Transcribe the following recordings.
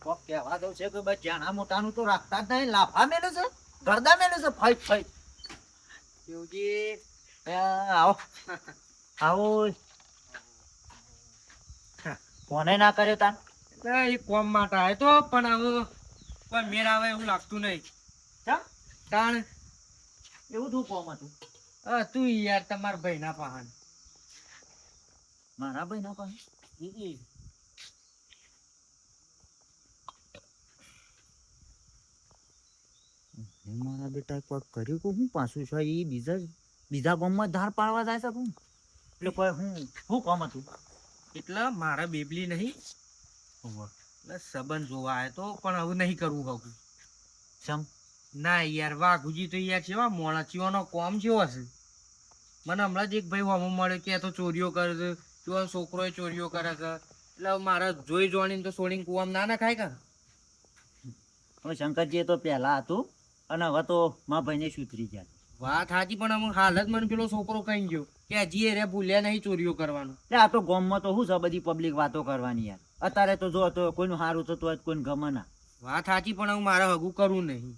કોક કહેવા દઉં છે કે બસ જાણા મોટાનું તો રાખતા જ નહીં, લાફા મેલે છે, ગરદા મેલે છે, ફાઈટ ફાઈટ. શિવજી આવો આવો. કોને ના કર્યો તાન? એ કોમ માટે આવ્યો તો પણ હવે કોઈ મેળ આવે એવું લાગતું નહીં. ચમ? તાણ એવું શું કોમ હતું? તું યાર તમારા ભાઈના પાહન. મારા ભાઈ ના પાસે મારા બેટા કોઈ કર્યું કે હું પાછું છે એ બીજા ગામમાં ધાર પાડવા જાય છે હું એટલે કોઈ હું કામ હતું? એટલે મારા બેબલી નહીં એટલે સંબંધ જોવા આવ્યો તો પણ હવે નહીં કરવું હવે. સમ ના યાર વાઘુજી તો યાર કેવા મોણાચીઓનો કોમ કેવો હશે. મને હમણાં જ એક ભાઈ હોમો મળ્યો કે આ તો ચોરીઓ કરે છે, કેવો છોકરો ચોરીઓ કરે છે, એટલે મારા જોઈ જોણીને તો છોડીને કુવામાં ના ખાય કે. હવે શંકરજી તો પહેલા હતું અને હવે તો મારા ભાઈને સુધરી ગયા. વાત સાચી પણ અમુક હાલ જ મને પેલો છોકરો કહી ગયો કે હજી રે ભૂલ્યા નહીં ચોરીઓ કરવાનું. એટલે આ તો ગામમાં તો શું છે બધી પબ્લિક વાતો કરવાની યાર. અત્યારે તો જો તો કોઈનું સારું થતું હોય કોઈને ગમે ના. વાત સાચી પણ હું મારે હગું કરવું નહીં.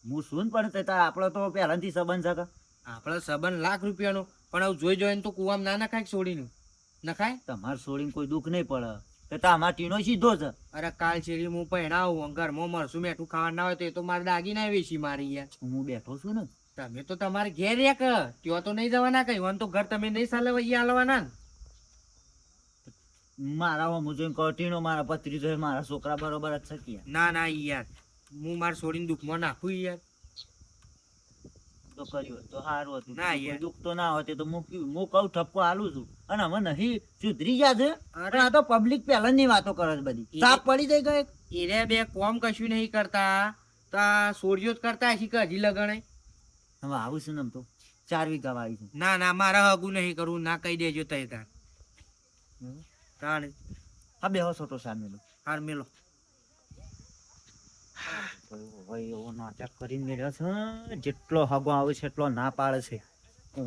હું શું પણ તાર આપણો તો પહેલાથી સંબંધ છે કે આપણે સંબંધ ₹1,00,000 પણ હવે જોઈ જોઈને તો કુવામાં ના નખાય છોડીને નખાય. તમારે છોડીને કોઈ દુઃખ નહીં પડે તો તમારા ટીનો સીધો છે. અરે કાલ શેરી હું પહેણાવું ઘરમાં મરશું મેઠું ખાવા ના હોય તો એ તો મારે દાગીના વેચી મારી યાર. હું બેઠો છું ને. તમે તો તમારે ઘેર એક ત્યાં તો નહીં જવાના કઈ વન તો ઘર તમે નહીં સાલે અહીંયા હાલવાના ને. મારા હું જોઈને કટીનો મારા પત્રી તો મારા છોકરા બરોબર જ છે કે યાર. ના ના યાર હું મારે છોડીને દુઃખમાં નાખું યાર. તો કર્યું તો સારું હતું. ના કોઈ યાર. દુઃખ તો ના હોતે તો હું કહું ઠપકો હાલું છું અને હવે નહીં સુધરી ગયા છે. પણ આ તો પબ્લિક પહેલાની વાતો કરે છે બધી. સાપ પડી જાય ગયો. એરે બે કોમ કશું નહીં કરતા તો આ સોડિયો જ કરતા હશે કે હજી લગણે. હવે આવું છે ને આમ તો 4 વીઘા વાવી છે. ના ના મારે હગું નહીં કરવું ના કહી દેજો તઈ તાર તાણે. હા બેહો છોટો સામેલો. હાર મેલો. ભાઈ એવો નાટક કરીને મેળ્યો છે જેટલો હગો આવે છે એટલો ના પાડે છે.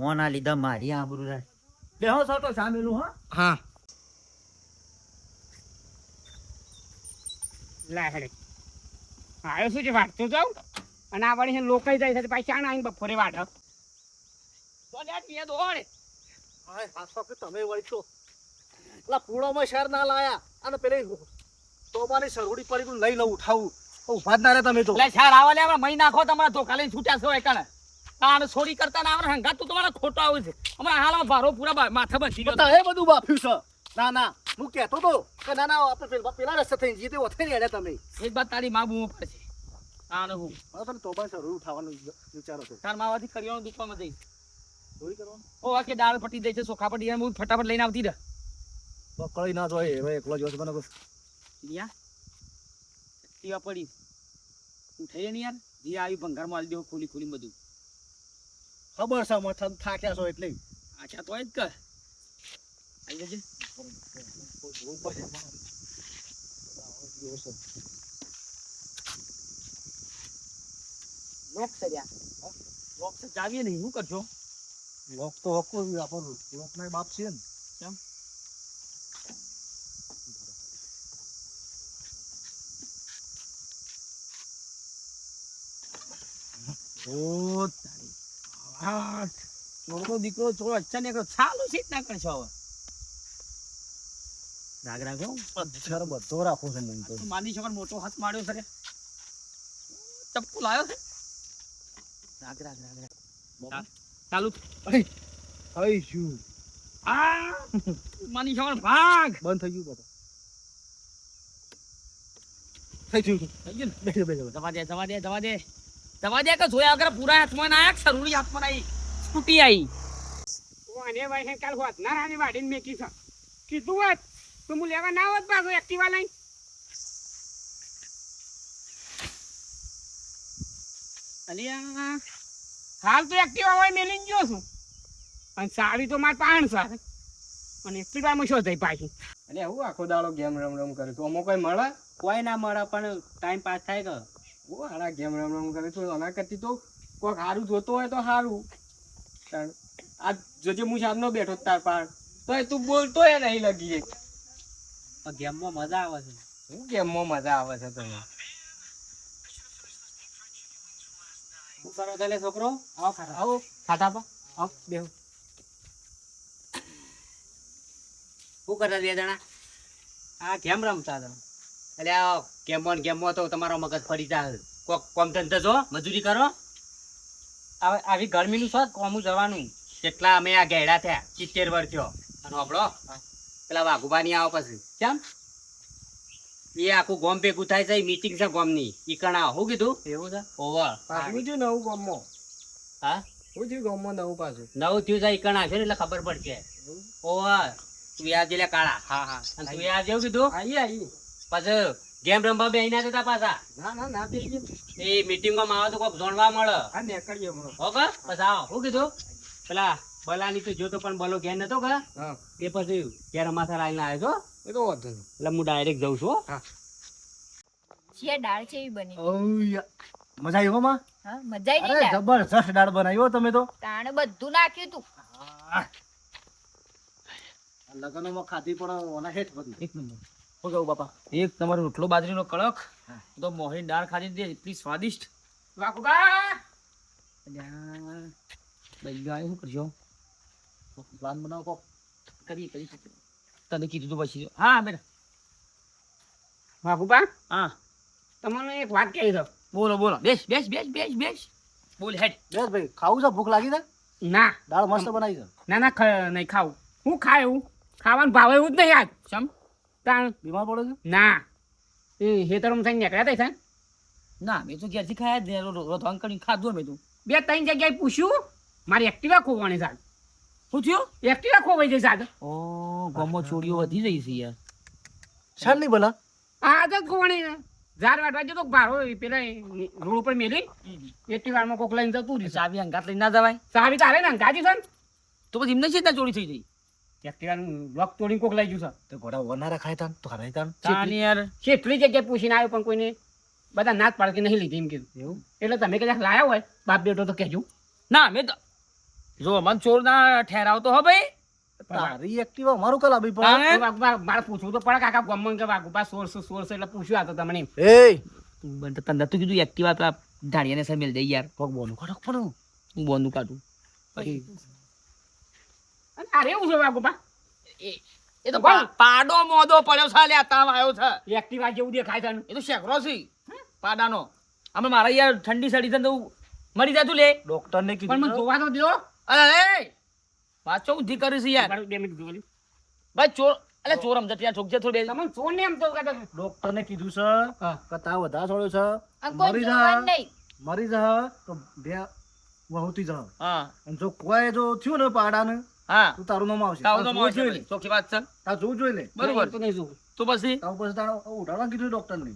ઓના લીધા મારી આબરૂ જાય. બેહો છોટો સામેલું. હા લાહડે આવ્યો શું છે વાટતો જાઉં અને આ વળી લોકો જાય છે પાછી ચાણ આવીને બપોરે વાટ તમે વળશો પેલા પૂળોમાં શહેર ના લાયા અને પેલી તોબાની સરવડી પડી લઈ લઉં ઉઠાવું ઉભા જ ના રે તમે તો એટલે શાર આવા લે આપણે મહી નાખો તમારા ધોકા લઈને છૂટ્યા છો એકણ તાણ છોડી કરતા ના આપણે હંગાત તો તમારા ખોટો આવે છે હમણાં હાલમાં ભારો પૂરા માથે બંધી ગયો એ બધું બાફ્યું છે. ના ના હું કહેતો તો કે ના ના આપણે પેલા રસ્તે થઈને જઈએ તે ઓથે નહીં હેડ્યા તમે. એક બાદ તારી માં બૂમો પડશે તાણ હું હવે તમે તોબાની સરવડી ઉઠાવવાનું વિચારો છો તાર માવાથી કરિયાણું દુકાનમાં જઈશ ચોરી કરવાનું ઓ આ કે દાળ પટી દે છે ચોખા પટી હું ફટાફટ લઈને આવતી રહે પકડી ના જોઈએ હવે એકલો જોશે મને યા ટીવા પડી ઉઠાઈ ને યાર જે આવી ભંગારમાં આલી દેવો ખોલી ખોલી બધું ખબર છે મથન થાક્યા છો એટલે આછા તો જ કર આવી જજે લોક સર્યા લોક સે જાવીએ નહીં શું કરશો લોક તો હકો આપણું લોક ના બાપ છે ને કેમ ઓ તારી આ છોકરો દીકરો છોકરો અચાનક ચાલુ છે જ ના કરશો હવે રાગ રાગો પથ્થર બધો રાખો છે મને તો માની છોકર મોટો હાથ માર્યો છે ચપ્પુ લાવ્યો છે રાગ રાગ રાગ રાગ ચાલુ થઈ શું આ માની છોકર ભાગ બંધ થઈ ગયું બધું થઈ ગયું થઈ ગયું ને બેસો બેસો જવા દે જવા દે જવા દે જવા દે કે જોયા વગર પૂરા હાથમાં ના આયા સરુડી હાથમાં ના આવી સ્કૂટી આવી ઓ અને ભાઈ કાલ હોત ના રાની વાડીને મેકી છે કીધું હોત તો હું લેવા ના હોત પાછો એક્ટિવા લઈને અલિયા હાલ તો એક્ટિવા હોય મેલીને ગયો છું અને સાડી તો મારે પાણ છે અને એક્ટિવામાં શું થઈ પાછી અને હું આખો દાડો ગેમ રમ રમ કરું છું અમુક કોઈ મળે કોઈ ના મળે પણ ટાઈમ પાસ થાય કે હું હારા ગેમ રમ રમ કરું છું આના કરતી તો કોઈક સારું જોતો હોય તો સારું આ જોજે હું સામનો બેઠો તાર પાર તો તું બોલતો એ નહીં લગી ગેમમાં મજા આવે છે શું ગેમમાં મજા આવે છે તને? શું કરો છો લે છોકરો? આવો ખાતા પા આવો બેહો. શું કરતા બે જણા? આ કેમ રમતા હતા? એટલે આ ગેમમાં તો તમારો મગજ ફરી જાય. કોક કોમ ધંધો જો મજૂરી કરો. આવી ગરમીનું શું કોમું જવાનું? કેટલા અમે આ ગેડા થયા 70 વર્ષ થયો. અને આપણો પેલા વાઘુબાની આવો પછી કેમ એ આખું ગોમ ભેગું થાય છે મીટિંગ છે ગોમની ઈ કણા શું કીધું એવું છે ઓવર પાછું થયું નવું ગોમમાં. હા શું થયું ગોમમાં નવું પાછું નવું થયું છે ઈ કણા છે ને એટલે ખબર પડશે. ઓવર તું યાદ એટલે કાળા. હા હા અને તું યાદ એવું કીધું પાછું ગેમ રમવા બે ના જતા પાછા. ના ના એ મીટિંગમાં આવે તો કોક જોણવા મળે. હા નીકળીએ ઓકે પછી આવો શું કીધું પેલા બલાની તો જોતો પણ બલો ઘેર નતો કે એ પછી ઘેર અમાસા લાઈને આવ્યો છો એ તો વાંધો નહીં. એટલે હું ડાયરેક્ટ જઉં છું. હા છે દાળ છે એવી બની. મજા આવી માં? હા મજા આવી અરે ગઈ. જબરજસ્ત દાળ બનાવી હો તમે તો. તાણે બધું નાખ્યું તું. લગનમાં ખાધી પણ ઓના હેઠ બધી એક નંબર શું કહું બાપા? એક તમારો રોટલો બાજરીનો કડક તો મોહરી દાળ ખાધી દે એટલી સ્વાદિષ્ટ. વાકુબા શું કરજો પ્લાન બનાવો કોક. કરી તને કીધું તો પછી હા બેટા વાકુબા હા તમને એક વાત કહી દો. બોલો બોલો બેસ બેસ બેસ બેસ બેસ બોલ હેડ. બેસ ભાઈ ખાવું છે? ભૂખ લાગી છે? ના દાળ મસ્ત બનાવી છે. ના નહીં ખાવું. હું ખાય એવું ખાવાનું ભાવે એવું જ નહીં આજ સમ તાણ બીમાર પડે છે? ના એ હેતરમ થઈને નીકળ્યા હતા ના મેં તો ઘેરથી ખાયા જ નહીં રોધવાન કરીને ખાધું મેં તું બે ત્રણ જગ્યાએ પૂછ્યું મારી એક્ટિવા ખોવાની સાહેબ. શું થયું? એક્ટિવા ખોવાઈ જઈ સાહેબ. ઓ ગમો ચોરીઓ વધી જઈ છે યાર. શાન નહીં બોલા? આ જ ખોવાની ઝાડ વાટવા જતો ભારો પેલા રોડ ઉપર મેલી એક્ટિવામાં કોક લઈને જતું રહ્યું. ચાવી અંગાત લઈને ના જવાય. ચાવી તારે ને અંગાજી છે ને તો પછી એમને સીધા ચોરી થઈ જઈ. એક્ટિવાનું લોક તોડીને કોક લઈ ગયું છે. તો ઘોડા વનારા ખાય તાન તો ખાય તાન. યાર કેટલી જગ્યાએ પૂછીને આવ્યો પણ કોઈને બધા નાચ પાડ કે નહીં લીધી એમ કીધું. એવું એટલે તમે કદાચ લાયા હોય બાપ બેટો તો કહેજો. ના મેં તો જો મન ચોર ના ઠેરાવતો હો ભાઈ. તારી એક્ટિવા મારું કલા બી પણ મારે પૂછવું તો પડે કાકા ગમન કે વાગુપા સોરસો એટલે પૂછ્યું આ તો તમને. એ તું બંધ તને તું કીધું એક્ટિવા પેલા ઢાળિયાને સમેલ દઈ યાર. કોક બોનું કડક પણ હું બોંધું કાઢું અને અરે એવું છે વાગુપા એ તો પાડો મોદો પડ્યો છે લે તાવ આવ્યો છે. એક્ટિવા જેવું દેખાય છે એ તો શેકરો છે પાડાનો. અમે મારા યાર ઠંડી સડી છે તો મરી જા તું લે. ડોક્ટર ને પણ મને કીધું જોવા તો દો. અરે વાત ચો ઊંધી કરી છે યાર. ભાઈ ચોર એટલે ચોર સમજત યાર ઠોકજે થોડી તમને ચોર ને એમ તો ડોક્ટર ને કીધું છે કે તાવ વધારે છોડ્યો છે અને કોઈ મરી જોવાનું જા નહીં. મરી જા તો બે વહુતી જા. હા અને જો કોઈ જો થયું ને પાડાને હા તો તારું નામ આવશે. તાવ તો તારું જોઈ લે. ચોખ્ખી વાત છે તારું જોવું જોઈ લે. બરોબર તો નહીં જોવું તો પછી તારું પછી તારું ઉઠાડવા કીધું ડોક્ટર ને.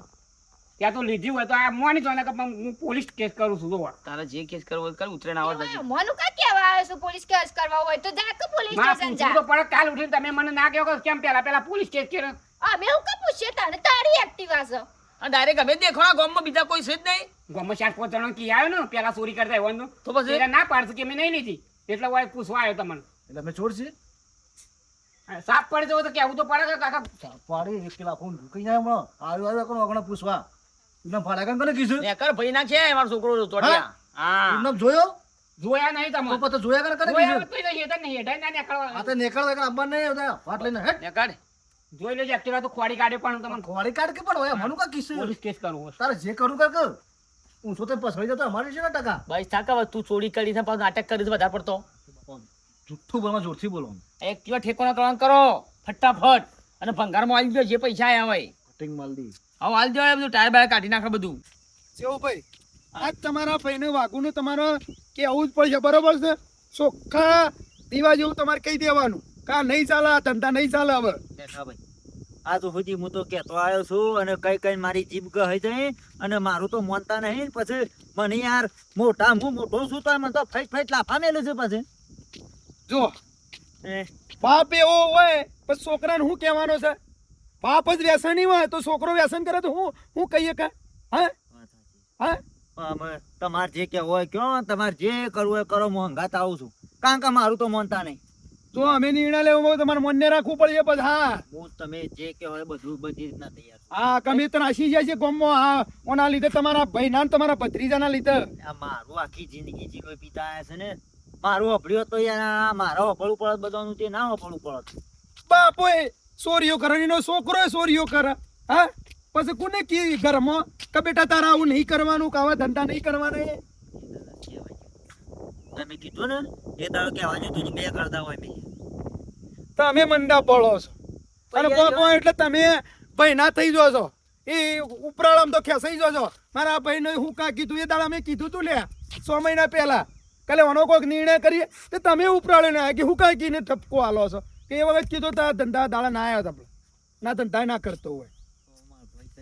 ત્યાં તો લીધી હોય તો આ મોની તો હું પોલીસ કેસ કરું છું જોવા. તારે જે કેસ કરવો હોય કર ઉતરે ના આવડે. મોનું કા કહેવા આવે છે પોલીસ કેસ કરવા હોય તો જા કે પોલીસ સ્ટેશન જા. તો પડે કાલ ઉઠીને તમે મને ના કહો કે કેમ પેલા પોલીસ કેસ કર્યો. અમે હું કા પૂછીએ તને તારી એક્ટિવા છે. અને ડાયરેક્ટ અમે દેખો ગામમાં બીજા કોઈ છે જ નહીં. ગામમાં 4-5 જણા કી આવ્યો ને પેલા ચોરી કરતા એવાનું તો પછી ના પાડશે કે મેં નહીં લીધી એટલે હું પૂછવા આવ્યો તમને. એટલે અમે છોડ છે સાપ પડી જવો તો કેવું તો પડે કે કાકા પાડી 1 કિલો ફોન કઈ જાય હમણાં આવ્યો કોણ વગણા પૂછવા એમને ફાડા કને કીધું ને કર ભાઈ ના છે મારો છોકરો તોડ્યા. હા એમને જોયો જોયા નહીં તમે તો પછી જોયા કરે જોયા કીધું. તો હેઠ નહીં હેઠ ના નીકળવા. આ તો નીકળવા કે અંબાને નહીં આવતા વાટ લઈને હેટ ને કાઢ જોઈ લેજો એક્ટિવા તો ખોડી કાઢે પણ તમને ખોવાડી કાઢ કે પણ હોય મનું કા કિસ્સો પોલીસ કેસ કરવો. તારે જે કરું કર હું સોતે પસવાઈ જતો અમારી છે ને ટકા ભાઈ થાકા તું ચોરી કરી છે પાછું નાટક કરી છે વધારે પડતો. જુઠ્ઠું બોલવા જોરથી બોલો એક્ટિવા ઠેકોના કરવાનું કરો ફટાફટ અને ભંગારમાં આવી ગયો જે પૈસા આયા હોય કટિંગ માલ દી હવે હાલ દેવાય બધું ટાયર બાયર કાઢી નાખે બધું. ભાઈ આજ તમારા ભાઈને વાઘુને તમારે કેવું જ પડશે બરોબર છે. ચોખ્ખા દીવા જેવું તમારે કહી દેવાનું કા નહીં ચાલે આ ધંધા નહીં ચાલે હવે. આજ સુધી હું તો કહેતો આવ્યો છું અને કઈ મારી જીભ ગઈ જાય અને મારું તો માનતા નહીં. પછી મને યાર હું મોટો છું તો મને તો ફાઈટ લાફા મેલે છે પછી. જો બાપ એવો હોય પણ છોકરાને શું કહેવાનો છે? બાપ જ વ્યસની હોય તો છોકરો વ્યસન કરે તો હું કહીએ કે હા હા તમારે જે કહેવું હોય કયો તમારે જે કરવું હોય કરો હું હંગાત આવું છું કારણ કે મારું તો માનતા નહીં. જો અમે નિર્ણય લેવામાં તમારે મનને રાખવું પડશે પછી હા હું તમે જે કહો એ બધું બધી રીતના તૈયાર છું. હા કમી ત્રાસી જાય છે ગામમાં હા ઓના લીધે તમારા ભાઈના ને તમારા ભત્રીજાના લીધે આ મારું આખી જિંદગી જીલો પીતા આયા છે ને મારું અભડ્યો તો યાર આ મારે અભડવું પડે બધાનું તે ના અભડવું પડે. બાપોએ ચોરીઓ કરે એનો છોકરો ચોરીઓ કરે હા પછી કોને કી ઘરમાં કે બેટા તારા આવું નહીં કરવાનું કે આવા ધંધા નહીં કરવાના તમે કીધું ને એ દાડો કહેવા જતું ને બે કરતા હોય મેં તમે મંડા પડો છો અને બાપો એટલે તમે ભાઈ ના થઈ જો છો એ ઉપરાળામાં તો ખેસાઈ જો છો મારા ભાઈને હું કા કીધું એ દાડા મેં કીધું તું લે 6 મહિના પહેલા કાલે ઓનો કોઈક નિર્ણય કરીએ તો તમે ઉપરાળે ના કે હું કા કીને ઠપકો આલો છો કે એ વખત કીધું તો ધંધા દાડા ના આવ્યો તમને ના ધંધા ના કરતો હોય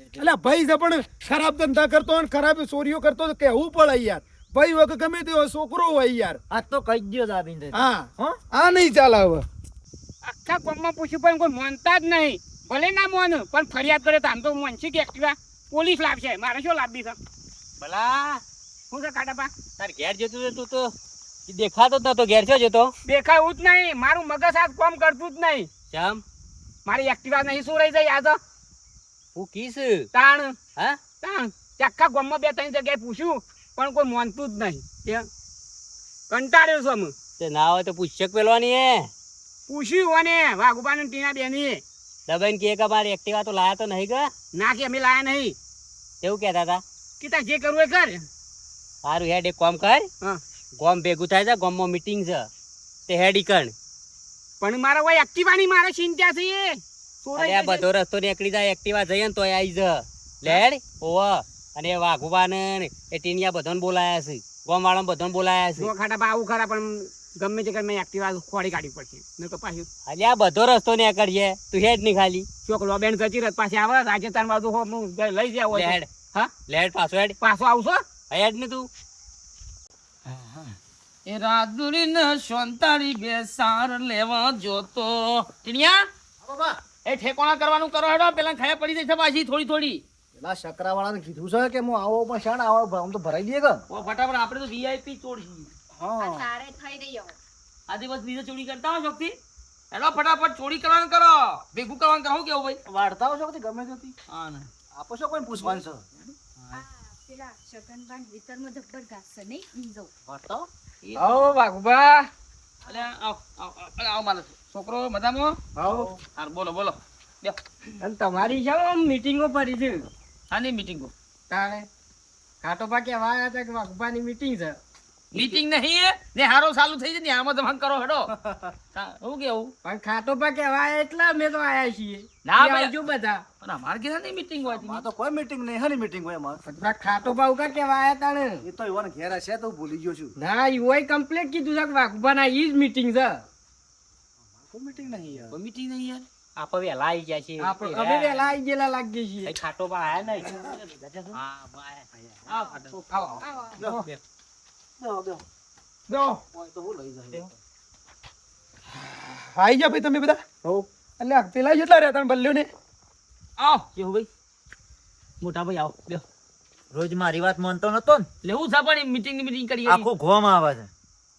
એટલે ભાઈ છે પણ ખરાબ ધંધા કરતો હોય ને ખરાબ ચોરીઓ કરતો તો કેવું પડે યાર ભાઈ વખત ગમે તે હોય, છોકરો હોય યાર આજ તો કહી જ દ્યો દાબીને. હા આ નહીં ચાલે હવે આખા ગામમાં પૂછ્યું પણ કોઈ માનતા જ નહીં. ભલે ના મોન પણ ફરિયાદ કરે તો આમ તો મોનસી કે એક્ટિવા પોલીસ લાવશે. મારે શું લાવવી છે? ભલા શું છે કાટાપા? તાર ઘેર જતો તો તું તો દેખાતો જ નતો. ઘેર છો જતો દેખાવું જ નહીં. મારું મગજ આજ કામ કરતું જ નહીં. ચમ મારી એક્ટિવા નહીં શું રહી જાય આજ હું કીસ તાણ હા તાણ તે આખા ગામમાં 2-3 જગ્યાએ પૂછ્યું પણ કોઈ માનતું જ નહીં. કંટાળ્યો છું અમે. તે ના હોય તો પૂછક પેલવાની હે પૂછ્યું અને વાઘુબાને ટીના બેની દબાઈને કે કે મારી એક્ટિવા તો લાયા તો નહીં કે ના કે અમે લાયા નહીં. એવું કહેતા હતા. કીધા જે કરવું એ કર. સારું હેડ એક કામ કર હા ગોમ ભેગું થાય છે ગોમમાં મીટિંગ છે તે હેડ ઈકણ પણ મારા ભાઈ એક્ટિવાની મારે ચિંતા છે એ અરે આ બધો રસ્તો નીકળી જાય એક્ટિવા જઈએ ને તો આવી જ લેડ ઓવ અને એ વાઘુબાને ને એ ટીનિયા બધાને બોલાયા છે ગોમ વાળાને બધાને બોલાયા છે. જો ખાટા આવું ખરા પણ ગમે તે મેં એક્ટિવા ખોડી કાઢવી પડશે ન તો પાછું અરે આ બધો રસ્તો નીકળીએ તું હેડ નહીં ખાલી ચોકલો બેન જતી રહે પાછી આવે રાજસ્થાન બાજુ હો હું લઈ જાવ લેડ હા લેડ પાછો હેડ પાછો આવશો હેડ ને તું એ રાજુરી ને સોંતારી બે સાર લેવા જોતો ટીનિયા એ ઠેકોણા કરવાનું કરો હેડો પેલા ખાયા પડી જશે પાછી થોડી થોડી પેલા શકરાવાળાને કીધું છે કે હું આવો પણ શાણ આવો આમ તો ભરાઈ દઈએ કે ઓ ફટાફટ આપણે તો વીઆઈપી ચોડી હા તારે થઈ રહી હવે. આ દિવસ બીજો ચોરી કરતા હો શક્તિ હેડો ફટાફટ ચોરી કરવાનું કરો ભેગું કરવાનું કરો કેવું ભાઈ વાર્તાઓ છો કે ગમે ત્યાંથી હા ને આપો છો કોઈ પૂછવાનું છે આ પેલા શગનબાન વિતરમાં જબ્બર ઘાસ છે નહીં ઈ જવું. વાર્તાઓ આવો વાઘુબા અલે આવ મારો છોકરો મજામાં આવો હાર બોલો બોલો અને તમારી છે મીટિંગો પડી છે આની મીટિંગો તારે કાટોબા કેવા આવ્યા હતા કે વાઘુબાની મીટિંગ છે મીટિંગ નહીં ને હારો ચાલુ થઈ જાય ને આમાં ધમાન કરો હેડો હું કેવું પણ ખાટોબા કેવા આવ્યા એટલે અમે તો આયા છીએ ના આવજો બધા પણ અમાર કે નહીં મીટિંગ હોય આ તો કોઈ મીટિંગ નહીં હની મીટિંગ હોય અમાર ખાટોબા ઉકા કેવા આવ્યા તાણે એ તો યુવાન ઘેર હશે તો ભૂલી ગયો છું ના યુવાઈ કમ્પ્લીટ કીધું છે કે વાઘુબાના ઈ જ મીટિંગ છે કોઈ મીટિંગ નહીં યાર મીટિંગ નહીં યાર આપણે વહેલા આવી ગયા છીએ અમે વેલા આવી ગયેલા લાગીએ છીએ કઈ ખાટો પણ આયા નહીં હા બેહો બેહો જો હોય તો હું લઈ જાય આવી ગયા ભાઈ તમે બધા હો એટલે પેલા જેટલા રહેતા બલ્યો ને આવ કેવું ભાઈ મોટા ભાઈ આવો બેહો રોજ મારી વાત માનતો નતો ને લેવું છે પણ મીટિંગ ની મીટિંગ કરી આખો ગોમ આવે છે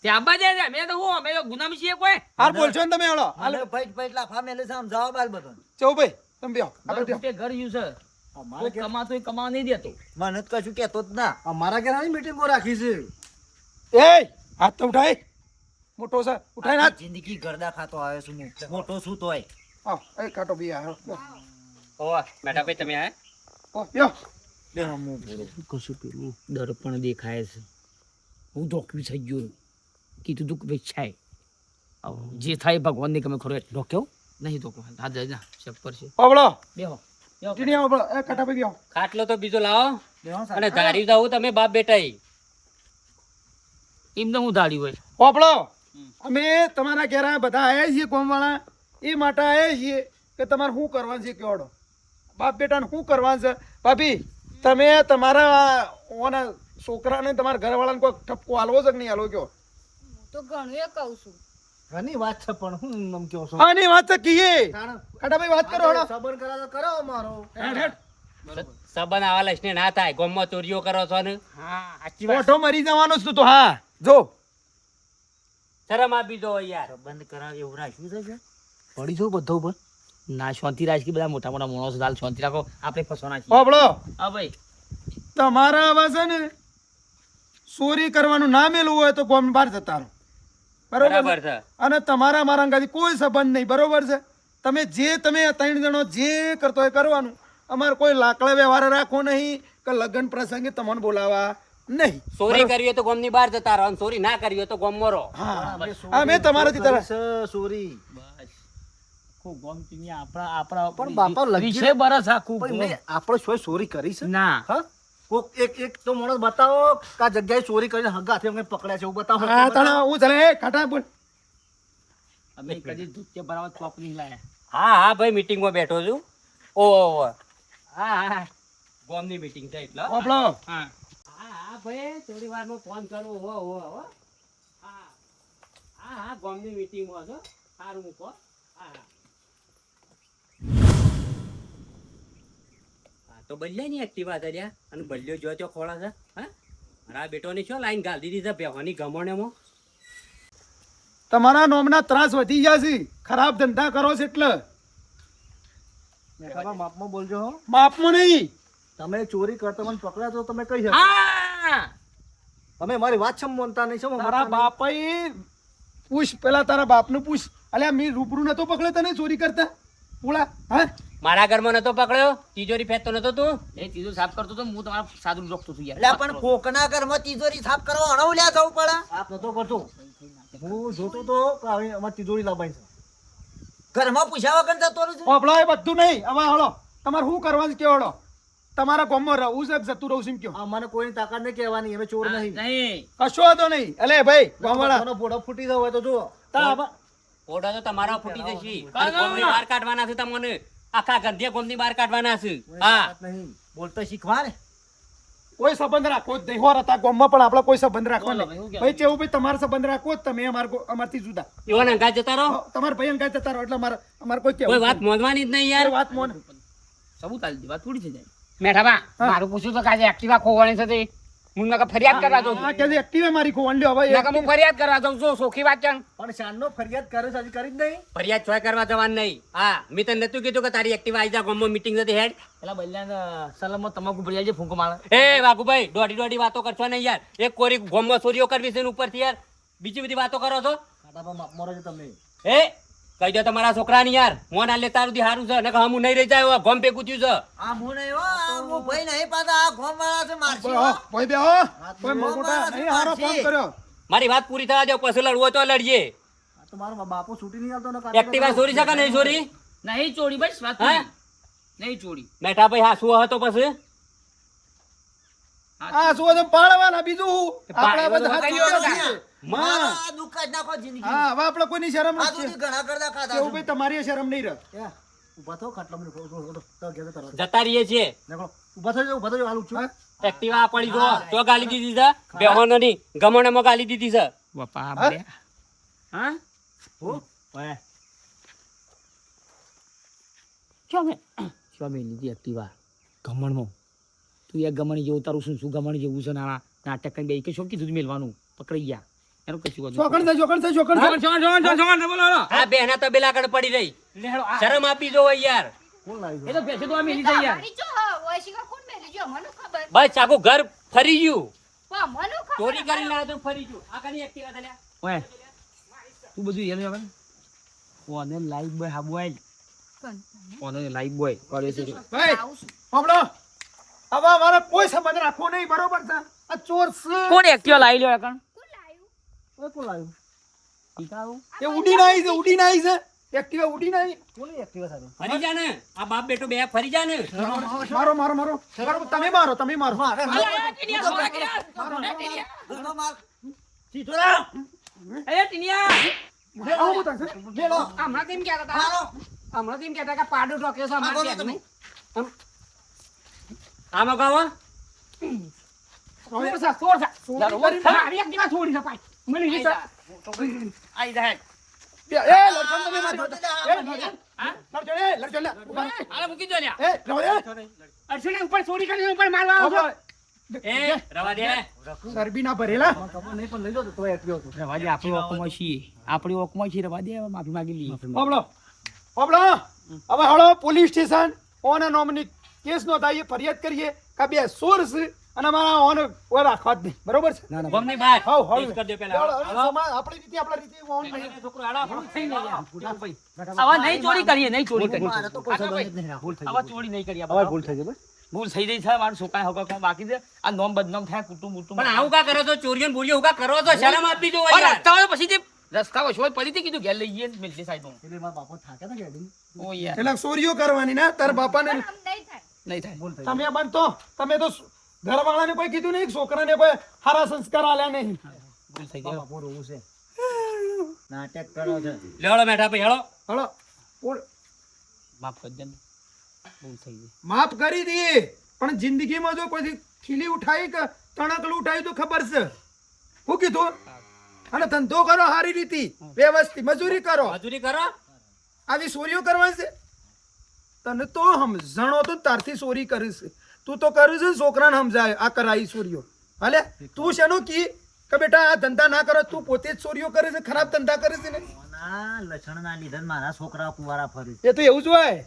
તે આબા જાય છે મેં તો હું અમે તો ગુનામી છીએ કોઈ હાર બોલશો ને તમે હાલો હાલે ફાઈટ ફાઈટ લાફા મેલે છે આમ જવાબ આલ બધો ચૌ ભાઈ તમે બેહો આપણે બેહો તે ઘર યુ છે અમારા ઘેર કમાતો એ કમા નહીં દેતો મને તો કશું કહેતો જ ના અમારા ઘેર આની મીટિંગો રાખી છે એ હાથ તો ઉઠાય મોટો છે ઉઠાય હાથ આખી જિંદગી ગરદા ખાતો આવ્યો છું હું મોટો શું તોય આવ એ કાટો બી આવ્યો ઓવા બેટા ભાઈ તમે આયા ઓ બેહો કશું પેલું દર્પણ દેખાય છે હું ધોક્યું થઈ ગયો કીધું દુઃખ વેચાય જે થાય ભગવાન ની તમે ખરો ધોક્યો નહીં ધોક્યો હા જા શક પર છે પાવળો બેહો ટીણી આવો પાવળો એ કાટા ભાઈ બેહો ખાટલો તો બીજો લાવો બેહો સાહેબ. અને ધારી જાવ તમે બાપ બેટા એમ તો હું ધાડી હોય પાવળો અમે તમારા ઘેર બધા આયા છીએ કોમવાળા એ માટે આયા છીએ કે તમારે શું કરવાનું છે કયોડો બાપ બેટાને શું કરવાનું છે ભાભી તમે તમારા ઓના છોકરાને તમારા ઘરવાળાને કોઈ ઠપકો આલવો છે કે નહીં આલવો કયો હું તો ઘણું એ કહું છું. ઘણી વાત છે પણ હું નામ કહો છો આની વાત તો કીએ કારણ કાટા ભાઈ વાત કરો હળો સબન કરા તો કરો મારો હેડ હેડ સંબંધ આવા લઈને ના થાય ગોમમાં ચોરીઓ કરો છો ને હા સાચી વાત ઓઠો મરી જવાનો જ તું તો હા જો શરમ આપી દો યાર. સંબંધ કરાવે એવું રાખ્યું છે કે? પડી જો બધા ઉપર ના શાંતિ રાખ કે બધા મોટા મોટા માણસો હાલ શાંતિ રાખો આપણે ફસવાના છીએ હોબળો હા ભાઈ તમારા આવા છે ને ચોરી કરવાનું ના મેલું હોય તો ગોમ બહાર જતા રહો બરોબર બરાબર છે? છે. અને તમારા મારા અંગાથી કોઈ સંબંધ નહીં બરોબર છે તમે આ 3 જણો જે કરતો હોય કરવાનું અમારે કોઈ લાકડા વ્યવહાર રાખવો નહીં કે લગ્ન પ્રસંગે તમને બોલાવા નહીં ચોરી કરવી હોય તો ગોમની બહાર જતા રહો અને ચોરી ના કરવી હોય તો ગોમમાં રહો. હા અમે તમારાથી તરફ સોરી ખૂબ ગોમ ટીમી આપણા પણ બાપા લગી 20 બરસ આખું પણ ગોમ. નહીં, આપણે શું ચોરી કરી છે ના હા કોક એક તો માણસ બતાવો કે આ જગ્યાએ ચોરી કરીને હગાથે અમને પકડ્યા છે એવું બતાવો હા તને હું ચાલે એ કાટા બોલ અમે કદી દૂધ ભરાવા ચોપ નહીં લાયા હા હા ભાઈ મીટિંગમાં બેઠો છું. ઓ હા હા ગોમની મીટિંગ છે એટલે. હોબળો હા હા હા ભાઈ થોડી વારમાં ફોન કરું. હો હા હા હા ગોમની મીટિંગમાં છો. સારું મૂકો. હા હા તો બદલ્યા ની એક્ટિવા કર્યા અને બદલ્યો જો તો ખોળા છે. હા મારા બેટોની શું લાઈન ગાલ દીધી છે બેહવાની ગમણેમાં. તમારા નોમના ત્રાસ વધી ગયા છે ખરાબ ધંધા કરો છો એટલે મેઠાબા માપમાં બોલજો હો માપમાં નહીં તમે ચોરી કરતા મને પકડ્યા તો તમે કહી શકો હા તમે મારી વાત છે માનતા નહીં છો તારા બાપા પૂછ પેલા તારા બાપનું પૂછ અલ્યા મી રૂબરૂ નતો પકડ્યો તને ચોરી કરતા પૂળા હા મારા ઘરમાં નતો પકડ્યો તિજોરી ફેંકતો નતો તું. એ ચીજો સાફ કરતો તો હું તમારા સાદું રોકતો છું યાર એટલે પણ કોકના ઘરમાં તિજોરી સાફ કરવા અણવ લ્યા જવું પડે. આપ નતો કરતો હું જોતો તો કે હવે અમારે તિજોરી લાવવાની છે ઘરમાં પૂછ્યા વગર જતો રહું છું. હોબળો એ બધું નહીં હવે હળો તમારે શું કરવાનું છે કેવડો તમારા ગામમાં રહું છે કે જતું રહું છું એમ કયો મને કોઈની તાકાત નહીં કહેવાની અમે ચોર નહીં નહીં કશો હતો નહીં અલે ભાઈ ગામવાળા બધાનો ભોળો ફૂટી ગયો હોય તો જુઓ ઓઢો તો તમારા ફૂટી જશે અને ગોમની બહાર કાઢવાના છે તમને. આખા ગંધે ગોમની બહાર કાઢવાના છે. હા નહીં બોલતો શીખવા ને. કોઈ સંબંધ રાખવો જ નહીં હોર હતા ગામમાં પણ આપણે કોઈ સંબંધ રાખવો બોલો નહીં ભાઈ, હું કહેવાય? ભાઈ ચેવું ભાઈ તમારે સંબંધ રાખવો જ તમે અમારથી જુદા એવા નંગા જતા રહો. તમારા ભાઈ અંગાત જતા રહો એટલે અમારે કોઈ કોઈ કેવું વાત મોંધવાની જ નહીં યાર. કોઈ વાત મોન સબૂત આલી દે વાત થોડી થઈ જાય મેઠાબા મારું પૂછ્યું તો કાજે એક્ટિવા ખોવાની છે તે હું નકા ફરિયાદ કરવા જાઉં આ કે એક્ટિવા મારી ખોવાણ લ્યો હવે નકા હું ફરિયાદ કરવા જાઉં છું સોખી વાત છે પણ શાનનો ફરિયાદ કરે છે હજી કરી જ નહીં ફરિયાદ છોય કરવા જવાનું નહીં. હા મેં તને નતું કીધું કે તારી એક્ટિવા આવી જા ગોમમાં મીટિંગ હતી હેડ. પેલા બલ્યાને સલામત તમાકુ પડી જાય ફૂંકો મારે એ વાઘુભાઈ દોઢી વાતો કરશો નહીં યાર. એક કોરી ગોમમાં ચોરીઓ કરવી છે ને ઉપરથી યાર બીજી બધી વાતો કરો છો. કાટાપા માપમાં રહો છો તમે એ કહી દો તમારા છોકરાની યાર મોન આલે તારું દી હારું છે ને હું નહીં રહી જાય ગોમ ભેગું થયું છે. આ હું નહીં હો, આ હું ભાઈ નહીં પાછા આ ગામવાળા છે મારશી હો. ભાઈ બે હો કોઈ મોટા નહીં હારો ફોન કર્યો મારી વાત પૂરી થવા દો પછી લડવું હોય તો લડીએ. આ તો મારો બાપુ છૂટી નહીં આવતો ને એક્ટિવા ચોરી છે કે નહીં ચોરી? નહીં ચોરી બસ વાત હા? નહીં ચોરી મેઠા ભાઈ હા શું હતો પછી આ શું છે પાડવાના બીજું હું આપણા બધા હાથ પાડવા જોડ્યા છીએ. મારો માં આ દુઃખ જ નાખો જિંદગી. હા હવે આપણે કોઈની શરમ આ નથી સુધી ઘણા કરતા ખાધા કેવું છું. ભાઈ તમારી શરમ નહીં રહે ઉભા થો ખાટલા મને ઘેર તરત જતા રહીએ છીએ. નીકળો ઉભા થજો હાલ ઉઠજો હા? એક્ટિવા પડી જો તો ગાલી દીધી છે બેહોનો નહીં ગમણમાં ગાલી દીધી છે. બાપા હા? હા ચોમે લીધી એક્ટિવા ગમણમાં તું એક ગમણી જેવું તારું શું ગમણ જેવું છે નાના નાટક કઈ બે કે શું કીધું મેલવાનું પકડાઈ ગયા એનું કશું ચોકણ છે ચોકણ છે ચોકણ છે આ બેહના તબેલા આગળ પડી રહી. શરમ આપી જો યાર. કોણ લાવ્યું એ તો બેસે તો આ મેલી જાય યાર મારી જો હોય શીખા કોણ મેલી જો મને ખબર બસ આખું ઘર ફરી ગયું. પણ મને ખબર ચોરી કરીને લાવ્યો તો ફરી ગયું. આ કની એક્ટિવા છે લ્યા? ઓય તું બધું યાદ આવે ઓને લાઈવ બોય હાબુ આઈ ઓને લાઈવ બોય કરે છે ભાઈ સાંભળો હવે અમારે કોઈ સંબંધ રાખવો નહીં બરોબર છે આ ચોર છે કોણ એક્ટિવા લાવી લ્યો કણ કોણ લાવ્યું ઓય કોણ લાવ્યું ટીકાવું એ ઉડીને આવી છે એક્ટિવા ઉડીને આવી કોની એક્ટિવા સાથે ફરી જા ને આ બાપ બેટો બે ફરી જા ને. મારો મારો મારો તમે મારો ઘણો માર. સીધો રાહ. એ ટીનિયા આવું બતાવશે. મેલો. હમણાં તેમ કહેતા હતા મારો. હમણાં તેમ કહેતા કે પાડો ટોક્યો છે આ બોલો અમારે તમે. આ મગાવો. મારી એક્ટિવા છોડી છે પાછી મને એ આઈ જાય એ લડકણ તમે મારો લડકણ લે ઉભા રહો. આલે મૂકી દો લ્યા એ રહો દે. અર્જુને ઉપર ચોરી કરીને ઉપર મારવા આવો છો. એ રવા દે ચરબી ના ભરેલા ખબર નહીં પણ લઈ લો તો એક્ટિવ હતો રવા દે આપણી ઓકમાં છીએ આપણી ઓકમાં છીએ રવા દે હવે માફી માંગી લઈએ પબલો પબલો હવે હળો પોલીસ સ્ટેશન ઓના નોમની કેસ નોંધાઈએ ફરિયાદ કરીએ કે બે સોર છે અને અમારા ઓન ઓય રાખવા જ નહીં બરોબર છે ગમની બહાર હાવ હાવ કેસ કરી દો પેલા આપણી રીતે ઓન નહીં. છોકરો હાલો હવે નહીં ચોરી કરીએ નહીં ચોરી કરીએ મારે તો કોઈ સંબંધ જ નહીં. ભૂલ થઈ હવે ચોરી નહીં કરીએ હવે ભૂલ થઈ ગઈ બસ. ભૂલ થઈ ગઈ છે મારા છોકરા હગા કોણ બાકી છે આ નોમ બદનામ થાય કુટુંબ પણ આવું કા કરો તો ચોરીઓ ને બોરીઓ હું કા કરો તો શરમ આપી દો પણ યાર રસ્તા હોય પછી જે રસ્તા વસવાટ પડી હતી કીધું ઘેર લઈ જઈએ મિલતી સાઈડ એટલે મારા બાપા થાક્યા હતા ગાડી ઓ યાર એટલે ચોરીઓ કરવાની ને તાર બાપાને આમ નહીં થાય નહીં થાય ભૂલ થઈ તમે બનતો તમે તો ઘરવાળાને કોઈ કીધું નહીં છોકરાને કોઈ સારા સંસ્કાર આલ્યા નહીં ભૂલ થઈ ગઈ બાપુ રોવું છે નાટક કરો છો. લેવડો મેઠા ભાઈ હેળો હળો બોલ, માફ કરી દે ને. ભૂલ થઈ ગઈ માફ કરી દઈએ પણ જિંદગીમાં જો કોઈ ખીલી ઉઠાઈ કે તણકલું ઉઠાઈ તો ખબર છે હું કીધું અને ધંધો કરો સારી રીતે વ્યવસ્થિત મજૂરી કરો મજૂરી કરો આવી ચોરીઓ કરવાની છે તને તો સમજણો તો તારથી ચોરી કરીશ તું તો કરું છે છોકરાને સમજાય આ કરાઈ ચોરીઓ હાલે તું શેનું કી કે બેટા આ ધંધા ના કરો તું પોતે જ ચોરીઓ કરે છે ખરાબ ધંધા કરે છે ને ઓના લક્ષણના લીધે મારા છોકરા કુંવારા ફરે. એ તો એવું જ હોય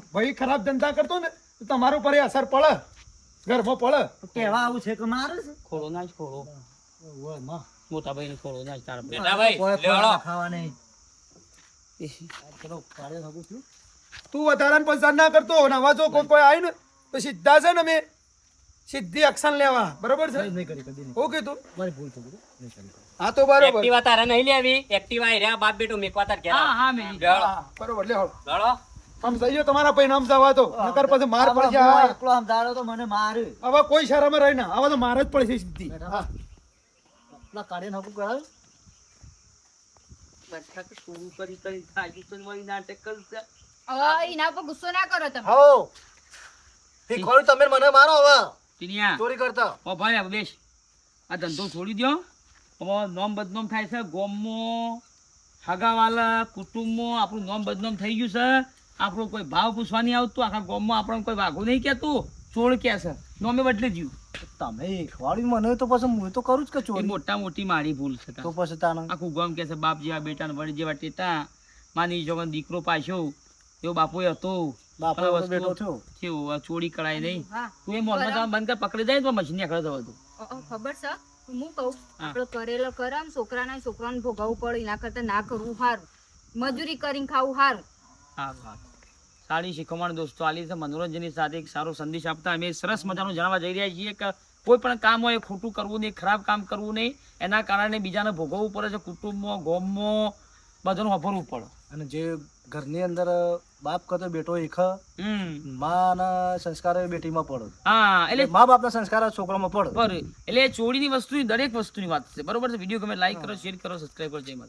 ભાઈ ખરાબ ધંધા કરતો ને તો તમારા ઉપર એ અસર પડે ઘરમાં પડે કહેવા આવું છે કે મારે છે? ખોળો ના જ ખોળો ઓય માં મોટા ભાઈ ને ખોળો ના જ તારા ભાઈ. બેટા ભાઈ કોઈ લેવડો ખોરાક ખાવા નહીં. ચલો કાઢે શકું છું તું વધારાને પસંદ ના કરતો ને આવા જો કોઈ આવી ને તો સીધા છે ને અમે સીધી એક્શન લેવા બરોબર છે નહીં કરી કદી નહીં ઓકે તું મારી ભૂલ થઈ ગઈ નહીં કરી હા તો બરોબર એક્ટિવા તારે નહીં લેવી એક્ટિવા એ રહ્યા બાપ બેટો મેકવા તાર ઘેર હા હા મેં લેવડો હા, બરોબર લે હળો. લેવડો આમ જઈએ તમારા ભાઈ નામ જવા તો નકર પછી માર આમાં પડશે હું હા. એકલો સમજાવ્યો તો મને મારે. હવે કોઈ શરમ રહી ના હવે તો માર જ પડશે સીધી હા. પેલા કાઢે નાખું કરાવે શરૂ કરી કરી થાકી તો વળી નાટક કરશે હવે એના ઉપર ગુસ્સો ના કરો તમે હો શીખવાડ્યું તમે મને મારો હવે ટીનિયા ચોરી કરતા ઓ ભાઈ હવે બેસ આ ધંધો છોડી દો હવે નોમ બદનામ થાય છે ગોમમાં હગાવાલા કુટુંબમાં આપણું નોમ બદનામ થઈ ગયું છે આપણો કોઈ ભાવ પૂછવા નહીં આવતું આખા ગામમાં આપણને કોઈ વાઘું નહીં કહેતું ચોર કે છે નોમે બદલી ગયું તમે શીખવાડ્યું મને તો પછી હું તો કરું જ કે એ ચોરી મોટા મોટી મારી ભૂલ છે તો પછી તાને આખું ગામ કે છે બાપ જેવા બેટા ને વડી જેવા ટેટા માની જો દીકરો પાછો એવો બાપો હતો બાપા હવે તો બેઠો વસ્તુ થયો કેવું આ ચોરી કરાય નહીં હા તું એ મોલમાં જવાનું બંધ કર પકડી જાય તો મશીન નીકળે જવા દઉં ખબર છે હું કહું હા. આપણે કરેલો કરમ છોકરાને ભોગવવું પડે એના કરતા ના કરવું સારું મજૂરી કરીને ખાવું સારું હા હા સારી શીખવણ દોસ્તો આલી છે મનોરંજનની સાથે એક સારો સંદેશ આપતા અમે સરસ મજાનું જણાવવા જઈ રહ્યા છીએ કે કોઈ પણ કામ હોય એ ખોટું કરવું નહીં ખરાબ કામ કરવું નહીં એના કારણે બીજાને ભોગવવું પડે છે કુટુંબમાં ગામમાં બધાનું વાપરવું પડે અને જે ઘરની અંદર બાપ કરતો બેટો એક હમ માના સંસ્કાર બેટીમાં પડે હા એટલે મા બાપના સંસ્કાર છોકરામાં પડે એટલે ચોરીની વસ્તુની દરેક વસ્તુની વાત છે બરોબર છે વિડીયો ગમે લાઈક કરો શેર કરો સબસ્ક્રાઈબ કરો જય માતા